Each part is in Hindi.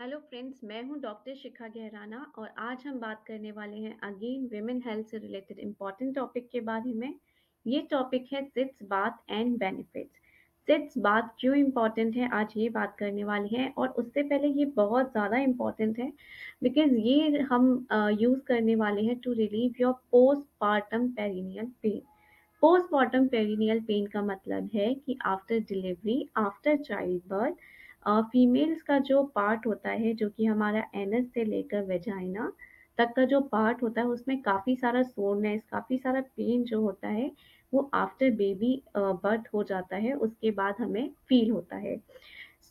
हेलो फ्रेंड्स, मैं हूं डॉक्टर शिखा गहराना और आज हम बात करने वाले हैं अगेन विमेन हेल्थ से रिलेटेड इम्पॉर्टेंट टॉपिक के बारे में। ये टॉपिक है sitz bath and benefits. Sitz bath क्यों इम्पॉर्टेंट है, आज ये बात करने वाली हैं। और उससे पहले ये बहुत ज़्यादा इम्पॉर्टेंट है बिकॉज ये हम यूज़ करने वाले हैं to relieve your postpartum perineal pain. Postmortem perineal pain का मतलब है कि after delivery, after child birth, females का जो पार्ट होता है, जो कि हमारा एनस से लेकर वेजाइना तक का जो पार्ट होता है, उसमें काफ़ी सारा सोरनेस, काफ़ी सारा पेन जो होता है, वो आफ्टर बेबी बर्थ हो जाता है, उसके बाद हमें फील होता है।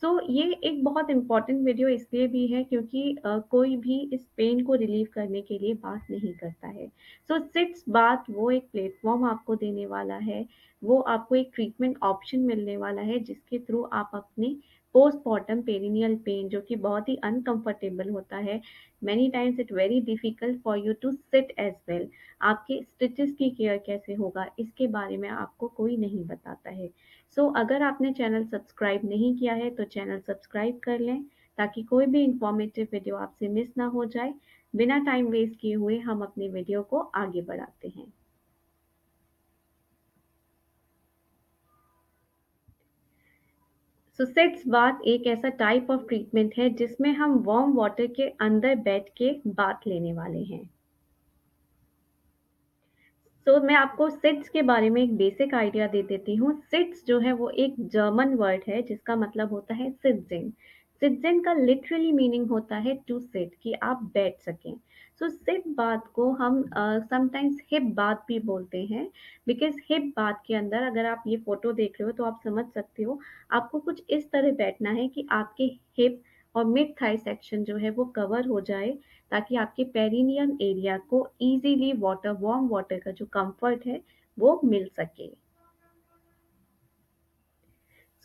ये एक बहुत इम्पोर्टेंट वीडियो इसलिए भी है क्योंकि कोई भी इस पेन को रिलीव करने के लिए बात नहीं करता है। सिट्स बात वो एक प्लेटफॉर्म आपको देने वाला है, वो आपको एक ट्रीटमेंट ऑप्शन मिलने वाला है जिसके थ्रू आप अपने पोस्टमार्टम पेरिनियल पेन, जो कि बहुत ही अनकंफर्टेबल होता है, many times it very difficult for you to sit as well, आपके स्टिचेस की केयर कैसे होगा इसके बारे में आपको कोई नहीं बताता है। अगर आपने चैनल सब्सक्राइब नहीं किया है तो चैनल सब्सक्राइब कर लें ताकि कोई भी इंफॉर्मेटिव वीडियो आपसे मिस ना हो जाए। बिना टाइम वेस्ट किए हुए हम अपने वीडियो को आगे बढ़ाते हैं। सिट्स बाथ एक ऐसा टाइप ऑफ ट्रीटमेंट है जिसमें हम वार्म वाटर के अंदर बैठ के बाथ लेने वाले हैं। मैं आपको सिट्स के बारे में एक बेसिक आइडिया दे देती हूँ। सिट्स जो है वो एक जर्मन वर्ड है जिसका मतलब होता है सिट्जिंग। सिट्जिंग का लिटरली मीनिंग होता है टू सिट, कि आप बैठ सकें। सिट बात को हम समटाइम्स हिप बात भी बोलते हैं, बिकॉज हिप बात के अंदर अगर आप ये फोटो देख रहे हो तो आप समझ सकते हो, आपको कुछ इस तरह बैठना है कि आपके हिप और मिड थाई सेक्शन जो है वो कवर हो जाए, ताकि आपके पेरिनियम एरिया को इजीली वाटर, वार्म वाटर का जो कंफर्ट है वो मिल सके।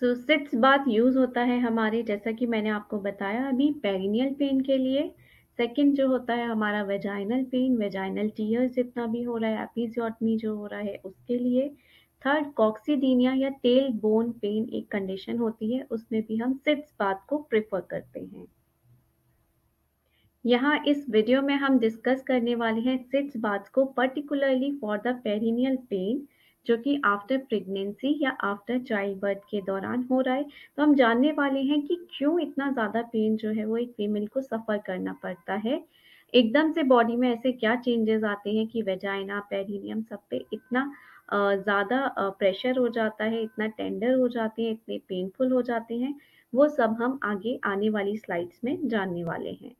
सिट्स बाथ यूज होता है हमारे, जैसा कि मैंने आपको बताया अभी, पेरिनियल पेन के लिए। सेकंड जो होता है हमारा वेजाइनल पेन, वेजाइनल टीयर्स जितना भी हो रहा है, एपिजियोटमी जो हो रहा है उसके लिए। थर्ड, कॉक्सीडीनिया या टेल बोन पेन एक कंडीशन होती है, उसमें भी हम सिट्स बाथ को प्रेफर करते हैं। यहाँ इस वीडियो में हम डिस्कस करने वाले हैं सिट्स बाथ्स को, particularly for the perineal pain, जो कि आफ्टर प्रेगनेंसी या आफ्टर चाइल्ड बर्थ के दौरान हो रहा है। तो हम जानने वाले हैं कि क्यों इतना ज़्यादा पेन जो है वो एक फीमेल को सफ़र करना पड़ता है। एकदम से बॉडी में ऐसे क्या चेंजेस आते हैं कि वेजाइना, पेरिनियम सब पे इतना ज़्यादा प्रेशर हो जाता है, इतना टेंडर हो जाते हैं, इतने पेनफुल हो जाते हैं, वो सब हम आगे आने वाली स्लाइड्स में जानने वाले हैं।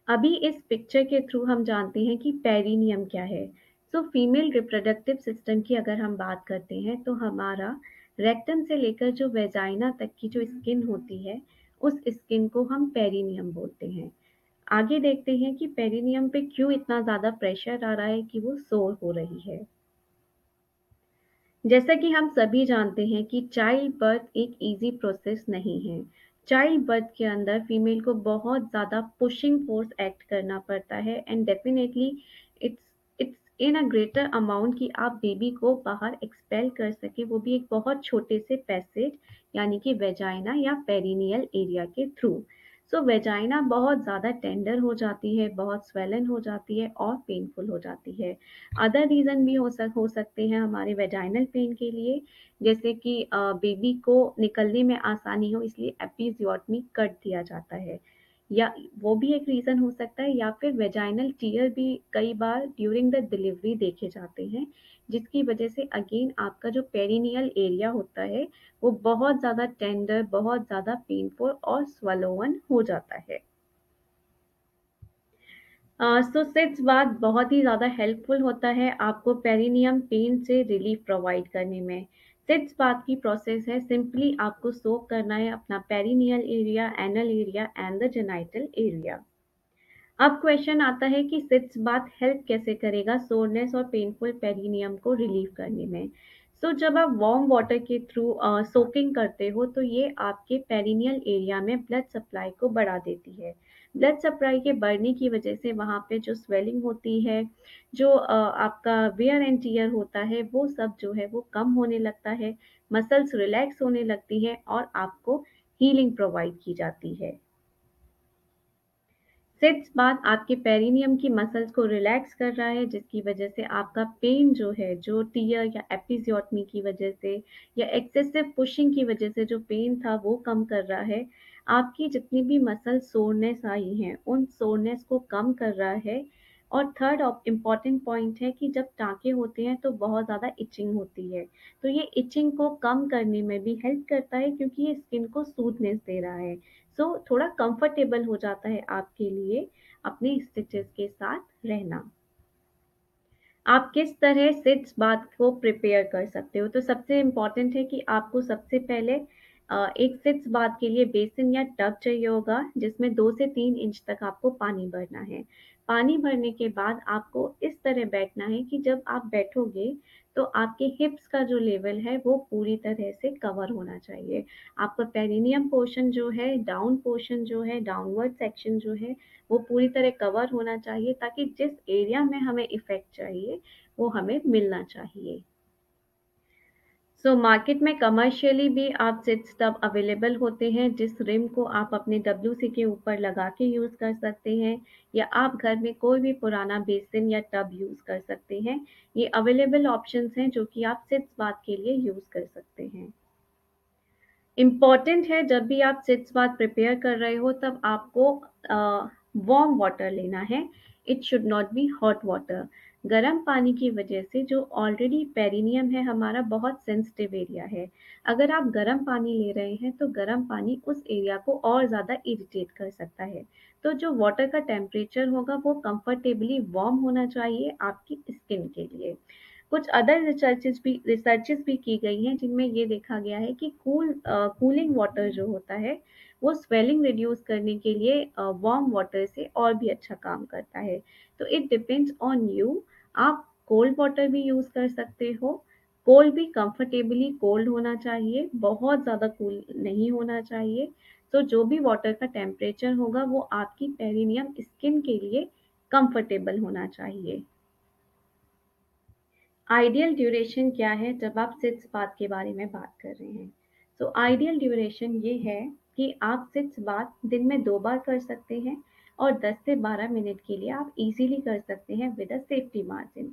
अभी इस पिक्चर के थ्रू हम जानते हैं कि पेरिनियम क्या है। फीमेल रिप्रोडक्टिव सिस्टम की अगर हम बात करते हैं तो हमारा रेक्टम से लेकर जो वेजाइना तक की जो स्किन होती है, उस स्किन को हम पेरिनियम बोलते हैं। आगे देखते हैं कि पेरिनियम पे क्यों इतना ज़्यादा प्रेशर आ रहा है कि वो सोर हो रही है। जैसा कि हम सभी जानते हैं कि चाइल्ड बर्थ एक इजी प्रोसेस नहीं है। चाइल्ड बर्थ के अंदर फीमेल को बहुत ज़्यादा पुशिंग फोर्स एक्ट करना पड़ता है, and definitely it's it's in a greater amount कि आप बेबी को बाहर एक्सपेल कर सके, वो भी एक बहुत छोटे से पैसेज, यानी कि वेजाइना या पेरिनियल एरिया के थ्रू। वेजाइना बहुत ज़्यादा टेंडर हो जाती है, बहुत स्वेलन हो जाती है और पेनफुल हो जाती है। अदर रीज़न भी हो सकते हैं हमारे वेजाइनल पेन के लिए, जैसे कि बेबी को निकलने में आसानी हो इसलिए एपिजियोटमी कर दिया जाता है, या वो भी एक रीज़न हो सकता है, या फिर वेजाइनल टीयर भी कई बार ड्यूरिंग द डिलीवरी देखे जाते हैं, जिसकी वजह से अगेन आपका जो पेरिनियल एरिया होता है वो बहुत ज़्यादा टेंडर, बहुत ज़्यादा पेनफुल और swollen हो जाता है। सिट्स बाथ बहुत ही ज़्यादा हेल्पफुल होता है आपको पेरिनियम पेन से रिलीफ प्रोवाइड करने में। सिट्स बाथ की प्रोसेस है, सिंपली आपको सोक करना है अपना perineal area, anal area and the genital area. अब क्वेश्चन आता है कि सिट्स बाथ हेल्प कैसे करेगा सोरनेस और पेनफुल पेरिनियम को रिलीव करने में। जब आप वार्म वाटर के थ्रू सोकिंग करते हो तो ये आपके पेरिनियल एरिया में ब्लड सप्लाई को बढ़ा देती है। ब्लड सप्लाई के बढ़ने की वजह से वहाँ पे जो स्वेलिंग होती है, जो आपका वियर एंड टियर होता है, वो सब जो है वो कम होने लगता है, मसल्स रिलैक्स होने लगती है और आपको हीलिंग प्रोवाइड की जाती है। सिट्स बाथ आपके पेरिनियम की मसल्स को रिलैक्स कर रहा है, जिसकी वजह से आपका पेन जो है, जो टियर या एपिजियोटमी की वजह से या एक्सेसिव पुशिंग की वजह से जो पेन था वो कम कर रहा है। आपकी जितनी भी मसल सोरनेस आई हैं उन सोरनेस को कम कर रहा है। और थर्ड इम्पॉर्टेंट पॉइंट है कि जब टाँके होते हैं तो बहुत ज़्यादा इचिंग होती है। तो ये इचिंग को कम करने में भी हेल्प करता है, क्योंकि ये स्किन को स्मूथनेस दे रहा है। सो थोड़ा कंफर्टेबल हो जाता है आपके लिए अपने स्टिचेस के साथ रहना। आप किस तरह सिट्स बाथ को प्रिपेयर कर सकते हो? तो सबसे इम्पोर्टेंट है कि आपको सबसे पहले एक सिट्स बाथ के लिए बेसिन या टब चाहिए होगा, जिसमें 2 से 3 इंच तक आपको पानी भरना है। पानी भरने के बाद आपको इस तरह बैठना है कि जब आप बैठोगे तो आपके हिप्स का जो लेवल है वो पूरी तरह से कवर होना चाहिए। आपका पेरिनियम पोर्शन जो है, डाउन पोर्शन जो है, डाउनवर्ड सेक्शन जो है, वो पूरी तरह कवर होना चाहिए, ताकि जिस एरिया में हमें इफ़ेक्ट चाहिए, वो हमें मिलना चाहिए। सो मार्केट में कमर्शियली भी आप सिट्स टब अवेलेबल होते हैं, जिस रिम को आप अपने डब्ल्यूसी के ऊपर लगा के यूज़ कर सकते हैं, या आप घर में कोई भी पुराना बेसिन या टब यूज़ कर सकते हैं। ये अवेलेबल ऑप्शंस हैं जो कि आप सिट्स बाथ के लिए यूज़ कर सकते हैं। इम्पॉर्टेंट है, जब भी आप सिट्स बाथ प्रिपेयर कर रहे हो तब आपको वार्म वाटर लेना है। It should not be hot water. गर्म पानी की वजह से जो ऑलरेडी पेरिनियम है हमारा बहुत सेंसिटिव एरिया है। अगर आप गर्म पानी ले रहे हैं तो गर्म पानी उस एरिया को और ज़्यादा इरिटेट कर सकता है। तो जो वाटर का टेम्परेचर होगा वो कंफर्टेबली वार्म होना चाहिए आपकी स्किन के लिए। कुछ अदर रिसर्चेस भी की गई हैं, जिनमें ये देखा गया है कि कूलिंग वाटर जो होता है वो स्वेलिंग रिड्यूस करने के लिए वार्म वाटर से और भी अच्छा काम करता है। तो इट डिपेंड्स ऑन यू। आप कोल्ड वाटर भी यूज कर सकते हो। कोल्ड भी कंफर्टेबली कोल्ड होना चाहिए, बहुत ज़्यादा कूल नहीं होना चाहिए। तो जो भी वाटर का टेम्परेचर होगा वो आपकी पेरिनियम स्किन के लिए कंफर्टेबल होना चाहिए। आइडियल ड्यूरेशन क्या है जब आप सिट्स बाथ के बारे में बात कर रहे हैं? तो आइडियल ड्यूरेशन ये है कि आप सिट्स बाथ दिन में 2 बार कर सकते हैं, और 10 से 12 मिनट के लिए आप इजीली कर सकते हैं विद अ सेफ्टी मार्जिन।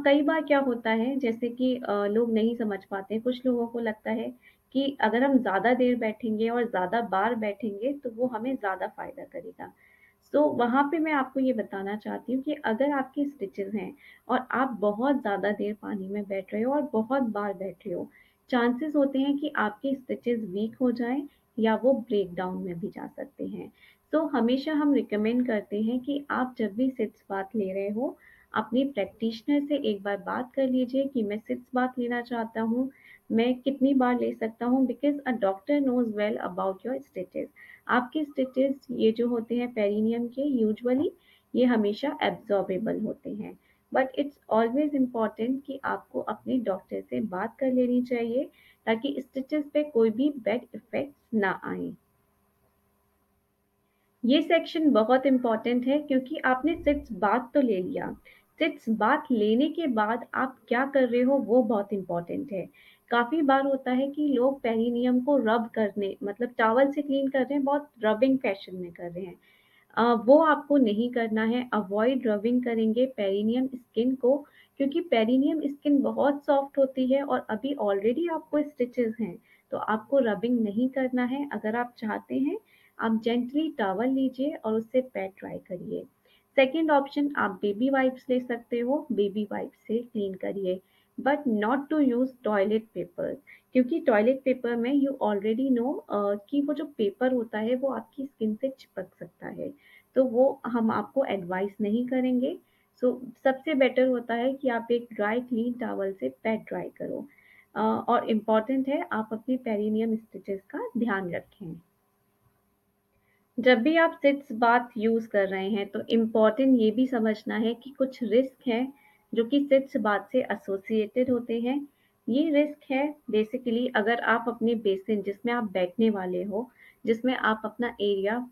कई बार क्या होता है, जैसे कि लोग नहीं समझ पाते, कुछ लोगों को लगता है कि अगर हम ज़्यादा देर बैठेंगे और ज़्यादा बार बैठेंगे तो वो हमें ज़्यादा फ़ायदा करेगा। तो वहाँ पे मैं आपको ये बताना चाहती हूँ कि अगर आपकी स्टिचेज़ हैं और आप बहुत ज़्यादा देर पानी में बैठ रहे हो और बहुत बार बैठ रहे हो, चांसेस होते हैं कि आपके स्टिचेज़ वीक हो जाएँ या वो ब्रेक डाउन में भी जा सकते हैं। तो हमेशा हम रिकमेंड करते हैं कि आप जब भी सिट्स बाथ ले रहे हो, अपने प्रैक्टिशनर से एक बार बात कर लीजिए कि मैं सिट्स बाथ लेना चाहता हूँ, मैं कितनी बार ले सकता हूँ, because a doctor knows well about your stitches. आपके स्टिचेज़ ये जो होते हैं पेरिनियम के, यूजुअली ये हमेशा एब्ज़ॉर्बेबल होते हैं। बट इट्स ऑलवेज़ इम्पोर्टेंट कि आपको अपने डॉक्टर से बात कर लेनी चाहिए, ताकि स्टिचेज़ पे कोई भी बैड इफ़ेक्ट्स ना आएँ। ये सेक्शन बहुत इम्पोर्टेंट है, क्योंकि आपने सिट्स बाथ तो ले लिया। सिट्स बाथ लेने के बाद आप क्या कर रहे हो वो बहुत इम्पोर्टेंट है। काफ़ी बार होता है कि लोग पेरिनियम को रब करने, मतलब टॉवल से क्लीन कर रहे हैं, बहुत रबिंग फैशन में कर रहे हैं। वो आपको नहीं करना है। अवॉइड रबिंग करेंगे पेरिनियम स्किन को, क्योंकि पेरिनियम स्किन बहुत सॉफ्ट होती है और अभी ऑलरेडी आपको स्टिचेस हैं, तो आपको रबिंग नहीं करना है। अगर आप चाहते हैं, आप जेंटली टॉवल लीजिए और उससे पैर ड्राई करिए। सेकंड ऑप्शन, आप बेबी वाइप्स ले सकते हो, बेबी वाइप्स से क्लीन करिए, but not to use toilet paper, क्योंकि टॉयलेट पेपर में यू ऑलरेडी नो कि वो जो पेपर होता है वो आपकी स्किन से चिपक सकता है, तो वो हम आपको एडवाइस नहीं करेंगे। सो सबसे बेटर होता है कि आप एक ड्राई क्लीन टॉवल से पैर ड्राई करो। और इम्पॉर्टेंट है, आप अपनी पेरिनियम स्टिचेस का ध्यान रखें। जब भी आप सिट्स बाथ यूज़ कर रहे हैं तो इम्पॉर्टेंट ये भी समझना है कि कुछ रिस्क हैं जो कि सिट्स बाथ से एसोसिएटेड होते हैं। ये रिस्क है बेसिकली, अगर आप अपने बेसिन जिसमें आप बैठने वाले हो, जिसमें आप अपना एरिया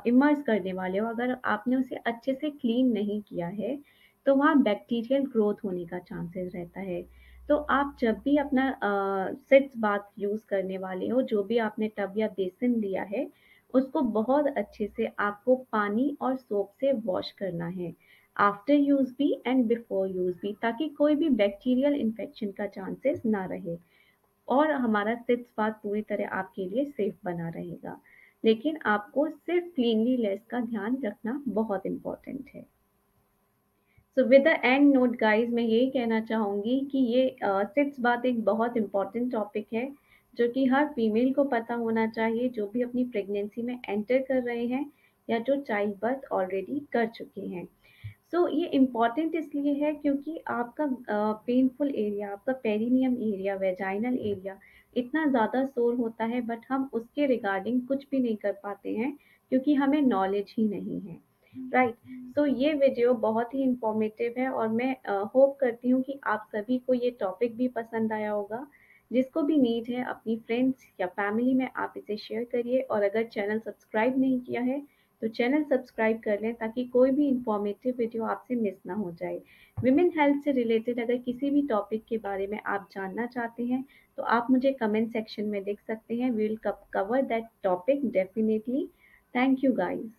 इमर्स करने वाले हो, अगर आपने उसे अच्छे से क्लीन नहीं किया है तो वहाँ बैक्टीरियल ग्रोथ होने का चांसेस रहता है। तो आप जब भी अपना सिट्स बाथ यूज़ करने वाले हो, जो भी आपने टब या बेसिन लिया है, उसको बहुत अच्छे से आपको पानी और सोप से वॉश करना है, आफ्टर यूज भी एंड बिफोर यूज भी, ताकि कोई भी बैक्टीरियल इन्फेक्शन का चांसेस ना रहे और हमारा सिप्स बाथ पूरी तरह आपके लिए सेफ बना रहेगा। लेकिन आपको सिर्फ क्लीनलीनेस का ध्यान रखना बहुत इंपॉर्टेंट है। So with the end note guys, मैं यही कहना चाहूँगी कि ये सिट्स बात एक बहुत इम्पॉर्टेंट टॉपिक है, जो कि हर फीमेल को पता होना चाहिए, जो भी अपनी प्रेगनेंसी में एंटर कर रहे हैं या जो चाइल्ड बर्थ ऑलरेडी कर चुके हैं। सो ये इम्पॉर्टेंट इसलिए है क्योंकि आपका पेनफुल एरिया, आपका पेरिनियम एरिया, वेजाइनल एरिया इतना ज़्यादा सोर होता है, बट हम उसके रिगार्डिंग कुछ भी नहीं कर पाते हैं क्योंकि हमें नॉलेज ही नहीं है, राइट। तो ये वीडियो बहुत ही इंफॉर्मेटिव है और मैं होप करती हूँ कि आप सभी को ये टॉपिक भी पसंद आया होगा। जिसको भी नीड है अपनी फ्रेंड्स या फैमिली में आप इसे शेयर करिए, और अगर चैनल सब्सक्राइब नहीं किया है तो चैनल सब्सक्राइब कर लें ताकि कोई भी इंफॉर्मेटिव वीडियो आपसे मिस ना हो जाए। विमेन हेल्थ से रिलेटेड अगर किसी भी टॉपिक के बारे में आप जानना चाहते हैं तो आप मुझे कमेंट सेक्शन में लिख सकते हैं। We will cover that topic definitely. Thank you guys.